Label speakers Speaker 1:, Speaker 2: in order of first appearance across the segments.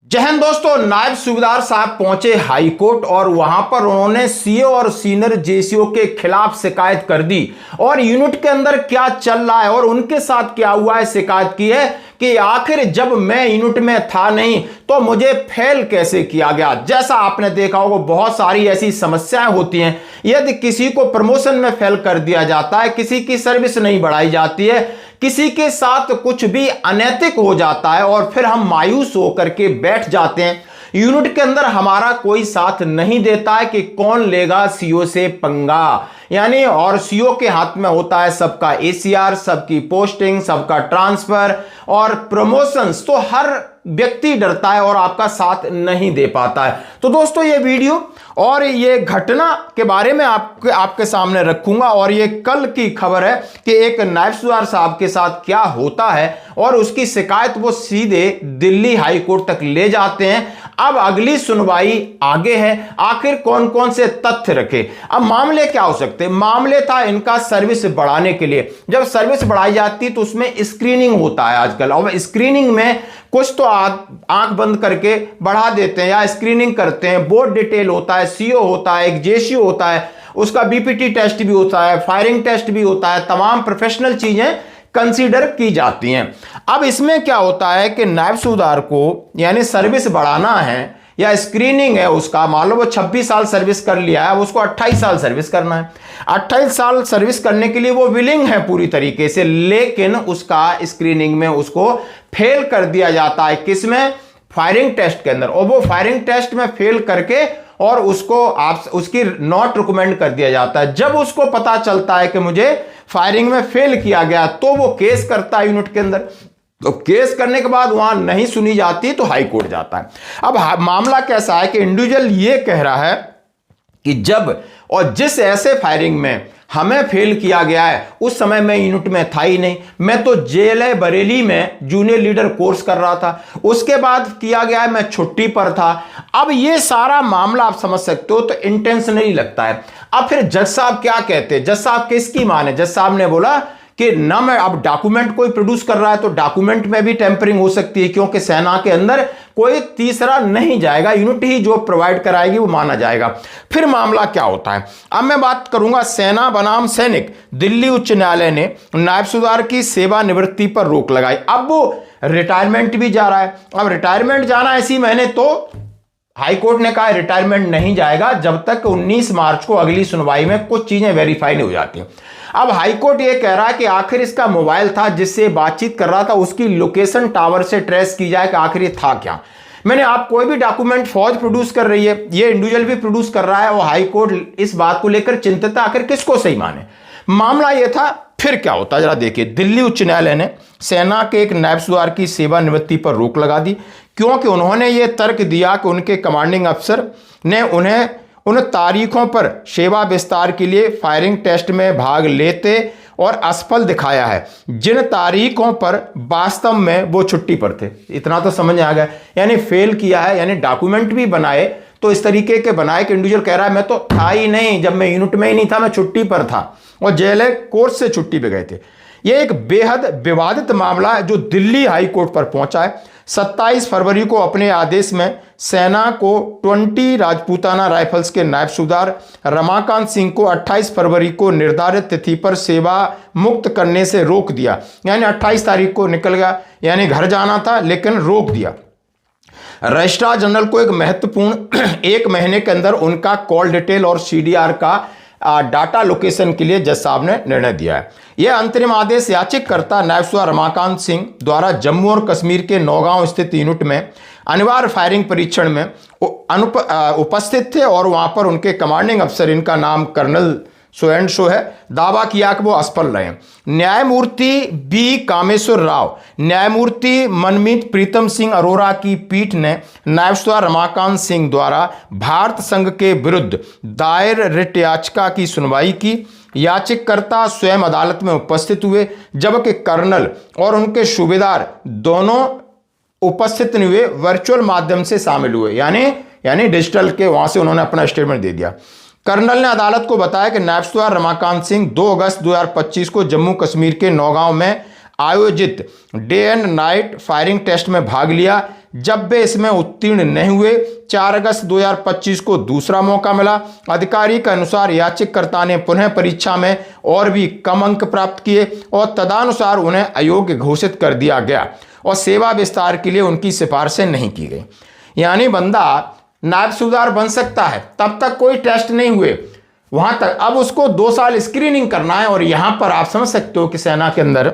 Speaker 1: जय हिंद दोस्तों। नायब सूबेदार साहब पहुंचे हाई कोर्ट और वहां पर उन्होंने सीओ और सीनियर जेसीओ के खिलाफ शिकायत कर दी और यूनिट के अंदर क्या चल रहा है और उनके साथ क्या हुआ है शिकायत की है कि आखिर जब मैं यूनिट में था नहीं तो मुझे फेल कैसे किया गया। जैसा आपने देखा होगा बहुत सारी ऐसी समस्याएं होती हैं। यदि किसी को प्रमोशन में फेल कर दिया जाता है, किसी की सर्विस नहीं बढ़ाई जाती है, किसी के साथ कुछ भी अनैतिक हो जाता है और फिर हम मायूस होकर के बैठ जाते हैं। यूनिट के अंदर हमारा कोई साथ नहीं देता है कि कौन लेगा सीओ से पंगा, यानी और सीओ के हाथ में होता है सबका एसीआर, सबकी पोस्टिंग, सबका ट्रांसफर और प्रमोशंस। तो हर व्यक्ति डरता है और आपका साथ नहीं दे पाता है। तो दोस्तों ये वीडियो और ये घटना के बारे में आपके सामने रखूंगा और ये कल की खबर है कि एक नायब सूबेदार साहब के साथ क्या होता है और उसकी शिकायत वो सीधे दिल्ली हाई कोर्ट तक ले जाते हैं। अब अगली सुनवाई आगे है, आखिर कौन कौन से तथ्य रखे। अब मामले क्या हो सकते हैं? मामले था इनका सर्विस बढ़ाने के लिए। जब सर्विस बढ़ाई जाती है तो उसमें स्क्रीनिंग होता है आजकल, और स्क्रीनिंग में कुछ तो आंख बंद करके बढ़ा देते हैं या स्क्रीनिंग करते हैं। बोर्ड डिटेल होता है, सीओ होता है, एक जेसीओ होता है, उसका बीपीटी टेस्ट भी होता है, फायरिंग टेस्ट भी होता है, तमाम प्रोफेशनल चीजें कंसीडर की जाती हैं। अब इसमें क्या होता है कि नायब सूबेदार को यानी सर्विस बढ़ाना है या स्क्रीनिंग है उसका, मान लो वो 26 साल सर्विस कर लिया है, अब उसको 28 साल सर्विस करना है। 28 साल सर्विस करने के लिए वो विलिंग है पूरी तरीके से, लेकिन उसका स्क्रीनिंग में उसको फेल कर दिया जाता है। किसमें? फायरिंग टेस्ट के अंदर। और वो फायरिंग टेस्ट में फेल करके और उसको उसकी नॉट रिकमेंड कर दिया जाता है। जब उसको पता चलता है कि मुझे फायरिंग में फेल किया गया तो वो केस करता है यूनिट के अंदर। तो केस करने के बाद वहां नहीं सुनी जाती तो हाई कोर्ट जाता है। अब मामला कैसा है कि इंडिविजुअल ये कह रहा है कि जब और जिस ऐसे फायरिंग में हमें फेल किया गया है उस समय मैं यूनिट में था ही नहीं, मैं तो जेएलए बरेली में जूनियर लीडर कोर्स कर रहा था, उसके बाद किया गया है मैं छुट्टी पर था। अब ये सारा मामला आप समझ सकते हो तो इंटेंशनली लगता है। अब फिर जज साहब क्या कहते हैं? जज साहब किसकी माने? जज साहब ने बोला कि ना मैं अब डॉक्यूमेंट कोई प्रोड्यूस कर रहा है तो डॉक्यूमेंट में भी टेम्परिंग हो सकती है, क्योंकि सेना के अंदर कोई तीसरा नहीं जाएगा, यूनिट ही जो प्रोवाइड कराएगी वो माना जाएगा। फिर मामला क्या होता है? अब मैं बात करूंगा सेना बनाम सैनिक। दिल्ली उच्च न्यायालय ने नायब सूबेदार की सेवानिवृत्ति पर रोक लगाई। अब वो रिटायरमेंट भी जा रहा है। अब रिटायरमेंट जाना इसी महीने, तो हाई कोर्ट ने कहा रिटायरमेंट नहीं जाएगा जब तक 19 मार्च को अगली सुनवाई में कुछ चीजें वेरीफाई नहीं हो जाती। अब हाई कोर्ट ये कह रहा है कि आखिर इसका मोबाइल था जिससे बातचीत कर रहा था, उसकी लोकेशन टावर से ट्रेस की जाए कि आखिर ये था क्या। मैंने आप कोई भी डॉक्यूमेंट फौज प्रोड्यूस कर रही है, ये इंडिविजुअल भी प्रोड्यूस कर रहा है और हाई कोर्ट इस बात को लेकर चिंतित है आखिर किसको सही माने। मामला यह था। फिर क्या होता है जरा देखिए। दिल्ली उच्च न्यायालय ने सेना के एक नायब सूबेदार की सेवानिवृत्ति पर रोक लगा दी, क्योंकि उन्होंने ये तर्क दिया कि उनके कमांडिंग अफसर ने उन्हें उन तारीखों पर सेवा विस्तार के लिए फायरिंग टेस्ट में भाग लेते और असफल दिखाया है जिन तारीखों पर वास्तव में वो छुट्टी पर थे। इतना तो समझ आ गया, यानी फेल किया है, यानी डॉक्यूमेंट भी बनाए तो इस तरीके के बनाए कि इंडिविजुअल कह रहा है मैं तो था ही नहीं, जब मैं यूनिट में ही नहीं था, मैं छुट्टी पर था और जेएलए कोर्स से छुट्टी पे गए थे। यह एक बेहद विवादित मामला है जो दिल्ली हाई कोर्ट पर पहुंचा है। 27 फरवरी को अपने आदेश में सेना को 20 राजपूताना राइफल्स के नायब सूबेदार रमाकांत सिंह को 28 फरवरी को निर्धारित तिथि पर सेवा मुक्त करने से रोक दिया। यानी 28 तारीख को निकल गया, यानी घर जाना था लेकिन रोक दिया। रजिस्ट्रार जनरल को एक महत्वपूर्ण 1 महीने के अंदर उनका कॉल डिटेल और सीडीआर का डाटा लोकेशन के लिए जज साहब ने निर्णय दिया है। यह अंतरिम आदेश याचिकाकर्ता नायब सूबेदार रमाकांत सिंह द्वारा जम्मू और कश्मीर के नौगांव स्थित यूनिट में अनिवार्य फायरिंग परीक्षण में उपस्थित थे और वहां पर उनके कमांडिंग अफसर, इनका नाम कर्नल सो एंड सो है, दावा किया कि वो असफल रहे। न्यायमूर्ति बी कामेश्वर राव, न्यायमूर्ति मनमीत प्रीतम सिंह अरोरा की पीठ ने नायब सूबेदार रमाकांत सिंह द्वारा भारत संघ के विरुद्ध दायर रिट याचिका की सुनवाई की। याचिकाकर्ता स्वयं अदालत में उपस्थित हुए जबकि कर्नल और उनके सूबेदार दोनों उपस्थित नहीं हुए, वर्चुअल माध्यम से शामिल हुए, यानी डिजिटल के वहां से उन्होंने अपना स्टेटमेंट दे दिया। कर्नल ने अदालत को बताया कि नायब सूबेदार रमाकांत सिंह 2 अगस्त 2025 को जम्मू कश्मीर के नौगांव में आयोजित day and night firing test में भाग लिया जब वे इसमें उत्तीर्ण नहीं हुए। 4 अगस्त 2025 को दूसरा मौका मिला। अधिकारी के अनुसार याचिकाकर्ता ने पुनः परीक्षा में और भी कम अंक प्राप्त किए और तदनुसार उन्हें अयोग्य घोषित कर दिया गया और सेवा विस्तार के लिए उनकी सिफारिशें नहीं की गई। यानी बंदा नायब सूबेदार बन सकता है, तब तक कोई टेस्ट नहीं हुए वहां तक, अब उसको 2 साल स्क्रीनिंग करना है। और यहां पर आप समझ सकते हो कि सेना के अंदर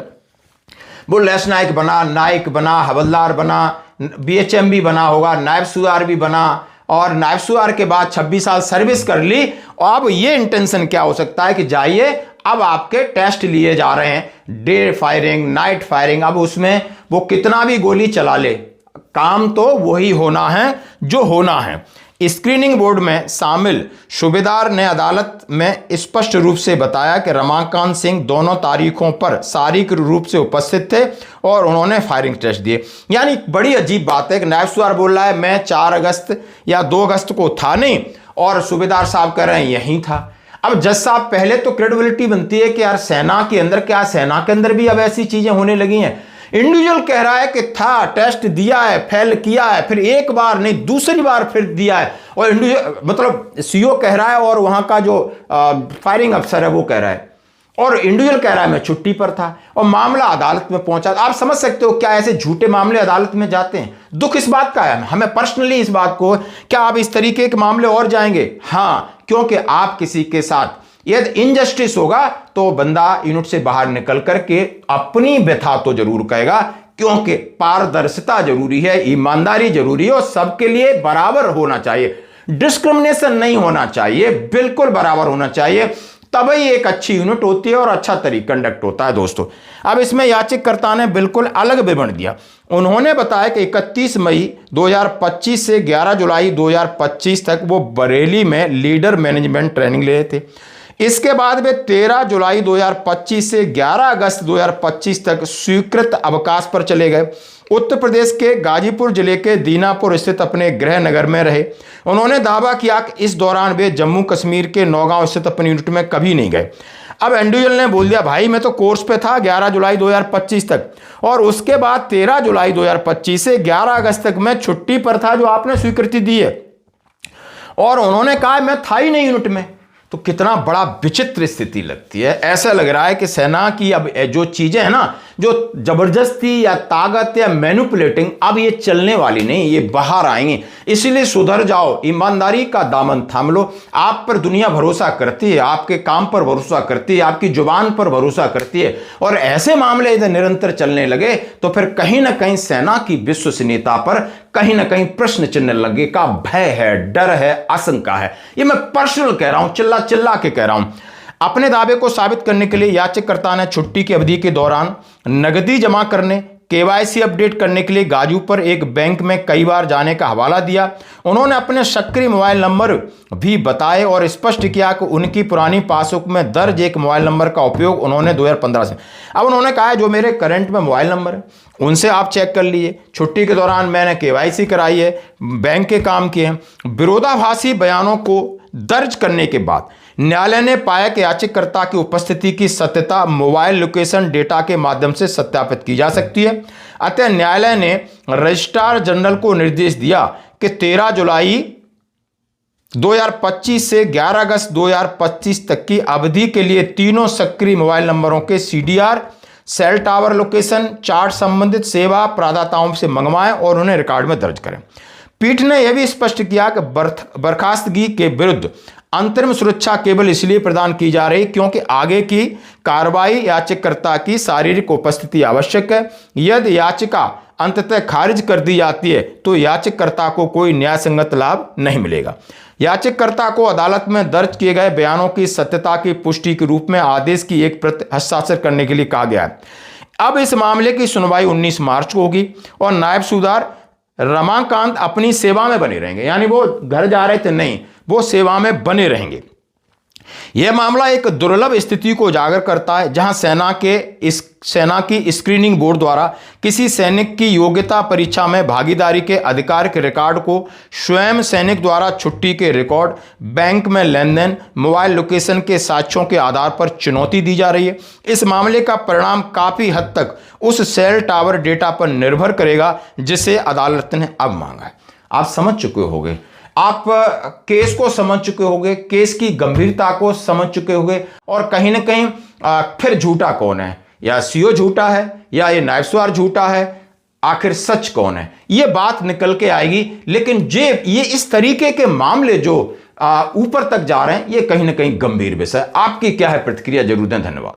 Speaker 1: वो लेस नायक बना, नायक बना, हवलदार बना, बीएचएम बना होगा, नायब सूबेदार भी बना और नायब सूबेदार के बाद 26 साल सर्विस कर ली। और अब ये इंटेंशन क्या हो सकता है कि जाइए अब आपके टेस्ट लिए जा रहे हैं, डे फायरिंग, नाइट फायरिंग। अब उसमें वो कितना भी गोली चला ले, काम तो वही होना है जो होना है। स्क्रीनिंग बोर्ड में शामिल सूबेदार ने अदालत में स्पष्ट रूप से बताया कि रमाकांत सिंह दोनों तारीखों पर शारीरिक रूप से उपस्थित थे और उन्होंने फायरिंग टेस्ट दिए। यानी बड़ी अजीब बात है कि नायब सूबेदार बोल रहा है मैं 4 अगस्त या 2 अगस्त को था नहीं और सूबेदार साहब कह रहे हैं यहीं था। अब जज साहब पहले तो क्रेडिबिलिटी बनती है कि यार सेना के अंदर, क्या सेना के अंदर भी अब ऐसी चीजें होने लगी हैं। इंडिविजुअल कह रहा है कि था, टेस्ट दिया है, फेल किया है, फिर एक बार नहीं दूसरी बार फिर दिया है, और इंडिविजुअल मतलब सीओ कह रहा है और वहां का जो फायरिंग अफसर है वो कह रहा है, और इंडिविजुअल कह रहा है मैं छुट्टी पर था, और मामला अदालत में पहुंचा। आप समझ सकते हो क्या ऐसे झूठे मामले अदालत में जाते हैं। दुख इस बात का है, हमें पर्सनली इस बात को, क्या आप इस तरीके के मामले और जाएंगे? हाँ, क्योंकि आप किसी के साथ यदि इनजस्टिस होगा तो बंदा यूनिट से बाहर निकल करके अपनी व्यथा तो जरूर कहेगा, क्योंकि पारदर्शिता जरूरी है, ईमानदारी जरूरी है और सबके लिए बराबर होना चाहिए, डिस्क्रिमिनेशन नहीं होना चाहिए, बिल्कुल बराबर होना चाहिए, तभी एक अच्छी यूनिट होती है और अच्छा तरीका कंडक्ट होता है दोस्तों। अब इसमें याचिकाकर्ता ने बिल्कुल अलग विवरण दिया। उन्होंने बताया कि 31 मई 2025 से 11 जुलाई 2025 तक वो बरेली में लीडर मैनेजमेंट ट्रेनिंग ले रहे थे। इसके बाद वे 13 जुलाई 2025 से 11 अगस्त 2025 तक स्वीकृत अवकाश पर चले गए। उत्तर प्रदेश के गाजीपुर जिले के दीनापुर स्थित अपने गृह नगर में रहे। उन्होंने दावा किया कि इस दौरान वे जम्मू कश्मीर के नौगांव स्थित अपनी यूनिट में कभी नहीं गए। अब इंडिविजुअल ने बोल दिया भाई मैं तो कोर्स पे था 11 जुलाई 2025 तक, और उसके बाद 13 जुलाई 2025 से 11 अगस्त तक मैं छुट्टी पर था जो आपने स्वीकृति दी है, और उन्होंने कहा मैं था ही नहीं यूनिट में। तो कितना बड़ा विचित्र स्थिति लगती है। ऐसा लग रहा है कि सेना की अब जो चीजें हैं ना, जो जबरदस्ती या ताकत या मैनिपुलेटिंग, अब ये चलने वाली नहीं, ये बाहर आएंगी। इसलिए सुधर जाओ, ईमानदारी का दामन थाम लो। आप पर दुनिया भरोसा करती है, आपके काम पर भरोसा करती है, आपकी जुबान पर भरोसा करती है, और ऐसे मामले यदि निरंतर चलने लगे तो फिर कहीं ना कहीं सेना की विश्वसनीयता पर कहीं ना कहीं प्रश्न चिन्ह लगे का भय है, डर है, आशंका है। ये मैं पर्सनल कह रहा हूं, चिल्ला चिल्ला के कह रहा हूं। अपने दावे को साबित करने के लिए याचिकाकर्ता ने छुट्टी की अवधि के दौरान नकदी जमा करने, केवाईसी अपडेट करने के लिए गाजू पर एक बैंक में कई बार जाने का हवाला दिया। उन्होंने अपने सक्रिय मोबाइल नंबर भी बताए और स्पष्ट किया कि उनकी पुरानी पासबुक में दर्ज एक मोबाइल नंबर का उपयोग उन्होंने 2015 से। अब उन्होंने कहा जो मेरे करंट में मोबाइल नंबर है उनसे आप चेक कर लीजिए, छुट्टी के दौरान मैंने केवाईसी कराई है, बैंक के काम किए हैं। विरोधाभासी बयानों को दर्ज करने के बाद न्यायालय ने पाया कि याचिकाकर्ता की उपस्थिति की सत्यता मोबाइल लोकेशन डेटा के माध्यम से सत्यापित की जा सकती है। अतः न्यायालय ने रजिस्ट्रार जनरल को निर्देश दिया कि 13 जुलाई 2025 से 11 अगस्त 2025 तक की अवधि के लिए तीनों सक्रिय मोबाइल नंबरों के CDR, cell tower location chart संबंधित सेवा प्रदाताओं से मंगवाएं और उन्हें रिकॉर्ड में दर्ज करें। पीठ ने यह भी स्पष्ट किया कि बर्खास्तगी के विरुद्ध अंतरिम सुरक्षा केवल इसलिए प्रदान की जा रही क्योंकि आगे की कार्रवाई याचिकाकर्ता की शारीरिक उपस्थिति आवश्यक है। यदि याचिका अंततः खारिज कर दी जाती है तो याचिकाकर्ता को कोई न्यायसंगत लाभ नहीं मिलेगा। याचिकाकर्ता को अदालत में दर्ज किए गए बयानों की सत्यता की पुष्टि के रूप में आदेश की एक प्रति हस्ताक्षर करने के लिए कहा गया है। अब इस मामले की सुनवाई 19 मार्च को होगी और नायब सूबेदार रमाकांत अपनी सेवा में बने रहेंगे। यानी वो घर जा रहे थे नहीं, वो सेवा में बने रहेंगे। यह मामला एक दुर्लभ स्थिति को उजागर करता है जहां सेना की स्क्रीनिंग बोर्ड द्वारा किसी सैनिक की योग्यता परीक्षा में भागीदारी के आधिकारिक रिकॉर्ड को स्वयं सैनिक द्वारा छुट्टी के रिकॉर्ड, बैंक में लेन देन, मोबाइल लोकेशन के साक्ष्यों के आधार पर चुनौती दी जा रही है। इस मामले का परिणाम काफी हद तक उस सेल टावर डेटा पर निर्भर करेगा जिसे अदालत ने अब मांगा है। आप समझ चुके होंगे, आप केस को समझ चुके होंगे, केस की गंभीरता को समझ चुके होंगे, और कहीं ना कहीं फिर झूठा कौन है, या सीओ झूठा है या ये नायब सवार झूठा है, आखिर सच कौन है, ये बात निकल के आएगी। लेकिन ये इस तरीके के मामले जो ऊपर तक जा रहे हैं, ये कहीं ना कहीं गंभीर विषय। आपकी क्या है प्रतिक्रिया, जरूर दें। धन्यवाद।